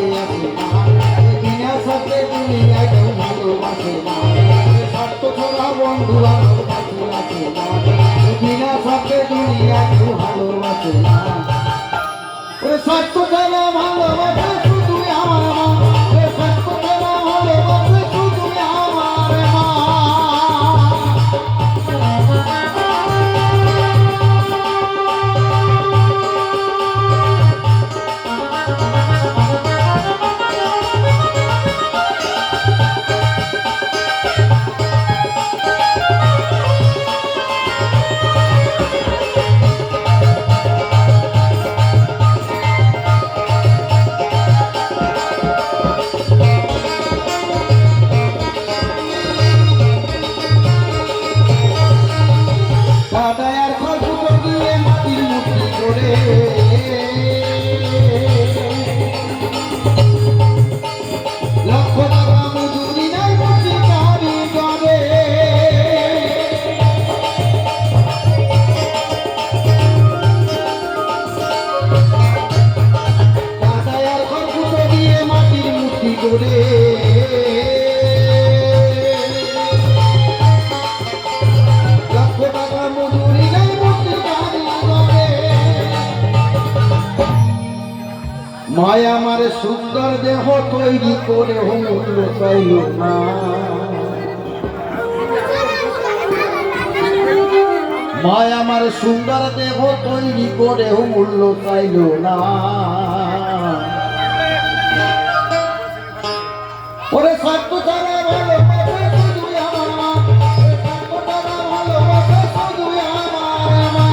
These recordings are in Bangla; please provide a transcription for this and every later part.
কাছে আসে না, বিনা সাথে দুনিয়া কেউ ভালোবাসে না, স্বার্থ ছাড়া বন্ধু আমার কাছে আসে না, বিনা সাথে দুনিয়া কেউ ভালোবাসে না। স্বার্থ ছাড়া ভালোবাসে শুধু আমার মা, স্বার্থ ছাড়া ভালোবাসে শুধু আমার মা। কাদায়ার খড়কুটো দিয়ে মাটির মূর্তি করে লক্ষ টাকা মজুরি নাই মূর্তি কারিগরে। কাদায়ার খড়কুটো দিয়ে মাটির মূর্তি করে লক্ষ টাকা মজুরি নাই মূর্তি কারিগরে। মায়া আমার সুন্দর দেহ তৈরি করে মূল্য চাইল না, মায়া আমার সুন্দর দেহ তৈরি করে মূল্য চাইল না। ওরে স্বার্থ ছাড়া ভালোবাসে শুধু আমার মা, স্বার্থ ছাড়া ভালোবাসে শুধু আমার মা।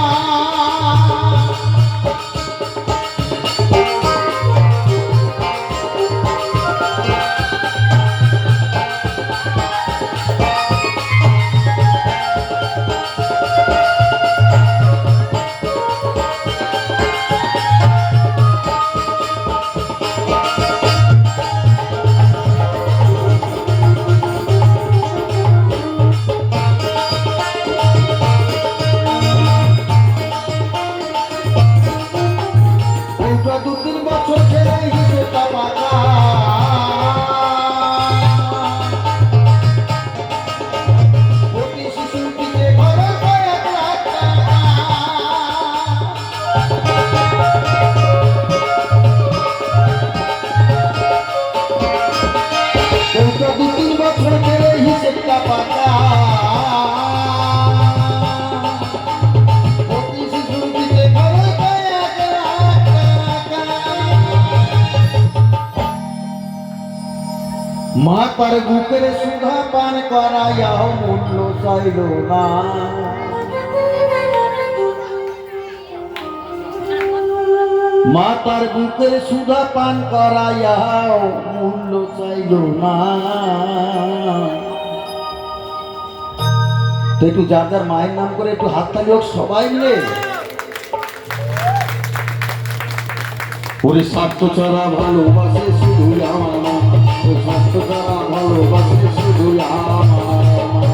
দু তিন বছর ছেড়ে হিসেবটা পাকা, প্রতি শিশুর দিকে খরচ হয় 1 লাখ টাকা। দু তিন বছর ছেড়ে হিসেবটা পাকা, প্রতি শিশুর দিকে খরচ হয় 1 লাখ টাকা। মা তার বুকের সুধা পান করাইয়াও মূল্য চাইল না, মা তার বুকের সুধা পান করাইয়াও মূল্য চাইল না। তো একটু যার যার মায়ের নাম করে একটু হাততালি হোক সবাই মিলে। ওরে স্বার্থ ছাড়া ভালোবাসে শুধু আমার মা, স্বার্থ ছাড়া ভালোবাসে শুধু আমার মা।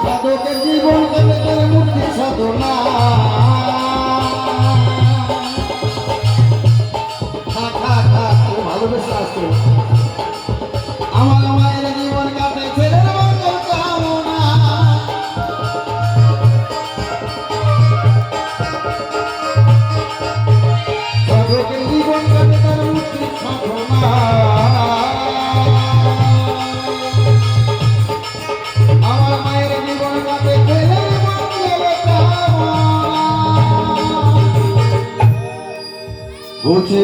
সাধকের জীবন জগতের মুক্তি সাধনা, ভালোবেসে আসতো আমার মায়ের জীবন কাটে ছেলের মঙ্গল কামনা। সাধকের জীবন কাটে তার মুক্তি সাধনা, আমার মায়ের জীবন কাটে ছেলের মঙ্গল কামনা। বলছে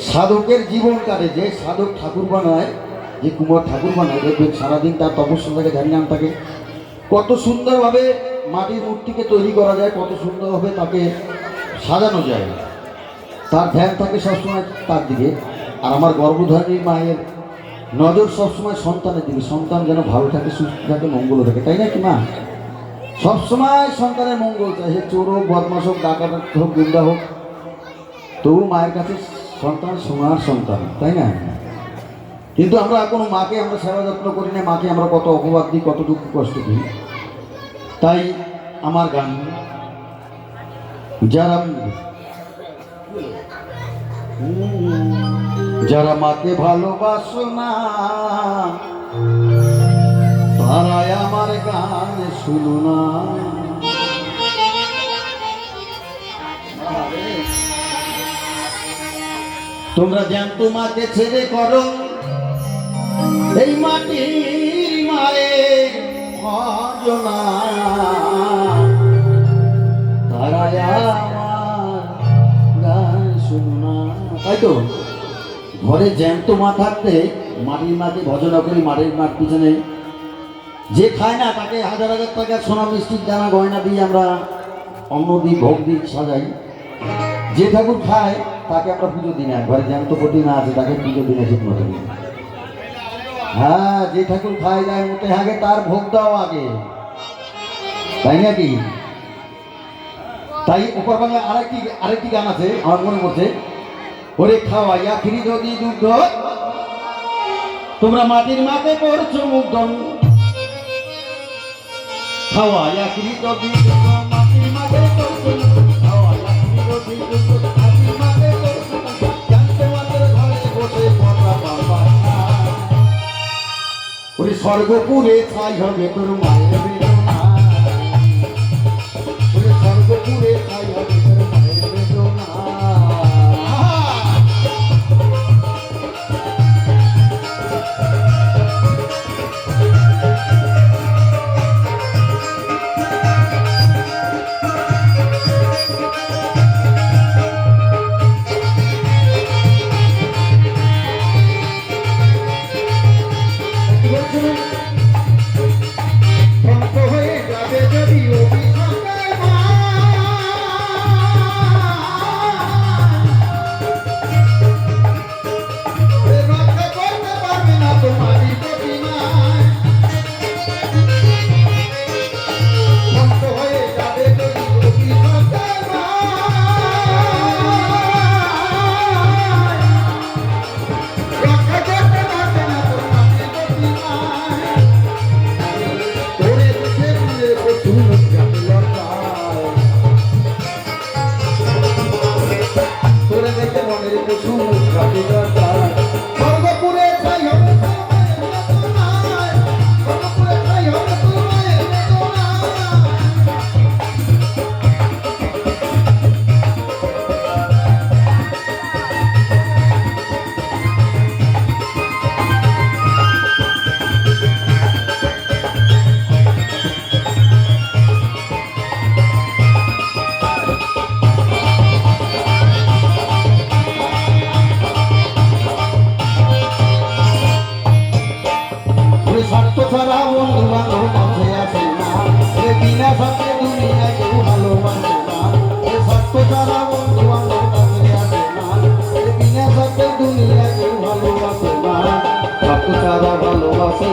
সাধকের জীবন কাটে, যে সাধক ঠাকুর বানায়, যে কুমার ঠাকুর বানায়, দেখবেন সারাদিন তার তপস্যা থাকে, ধ্যান নাম থাকে। কত সুন্দরভাবে মাটির মূর্তিকে তৈরি করা যায়, কত সুন্দরভাবে তাকে সাজানো যায়, তার ধ্যান থাকে সবসময় তার দিকে। আর আমার গর্ভধারণী মায়ের নজর সবসময় সন্তানের দিকে, সন্তান যেন ভালো থাকে, সুস্থ থাকে, মঙ্গল থাকে, তাই না কি মা? সবসময় সন্তানের মঙ্গল চাই, সে চোর হোক, বদমাস হোক, ডাকাত হোক, গুন্ডা হোক, তবু মায়ের কাছে সন্তান সোনার সন্তান, তাই না? কিন্তু আমরা কোনো মাকে আমরা সেবা যত্ন করি না, মাকে আমরা কত অপবাদ দিই, কত দুঃখ কষ্ট দিই। তাই আমার গান, যারা যারা মাকে ভালোবাসো না তারাই আমার গান শুনো না। তোমরা জ্যান্ত মাকে ছেড়ে করো এই মাটির মায়ের ভজনা, তারাই আমার গান শুনো না। তাই তো ঘরে জ্যান্ত মা থাকতে মাটির মাকে ভজনা করি, মাটির মার পিছনে যে খায় না তাকে হাজার হাজার টাকা সোনা মিষ্টির দানা গয়না দিয়ে আমরা অন্ন দিই, ভোগ দিই, সাজাই। যে ঠাকুর খায় তাকে আমরা পুজো দিই না, ঘরে জ্যান্ত প্রতিমা আছে তাকে পুজো দিই না ঠিক মতো। হ্যাঁ, যে ঠাকুর খায় যায় মোটে আগে তার ভোগ দাও আগে, তাই নাকি? তাই উপর বাংলা আরেকটি গান আছে আমার মনে পড়ছে, ওরে খাওয়াইয়া ফিরি যদি দুধ তোমরা মাটির মাকে করছো মুগ্ধন, খাওয়াইয়া ফিরি যদি মাটির মাকে করছো, খাওয়াইয়া ফিরি যদি মাটির মাকে করছো, জানতে মাত্র ঘরে বসে কথা বাবা। ওরে স্বর্গপুরে ছাই হবে তোর মায়ের বেদনা, ওরে স্বর্গপুরে ছাই হবে তোর মায়ের বেদনা। স্বার্থ ছাড়া বন্ধু বান্ধব কাছে আসে না, বিনা স্বার্থে দুনিয়া কেউ ভালোবাসে না। স্বার্থ ছাড়া বন্ধু বান্ধব কাছে আসে না, বিনা স্বার্থে দুনিয়া কেউ ভালোবাসে না। স্বার্থ ছাড়া ভালোবাসে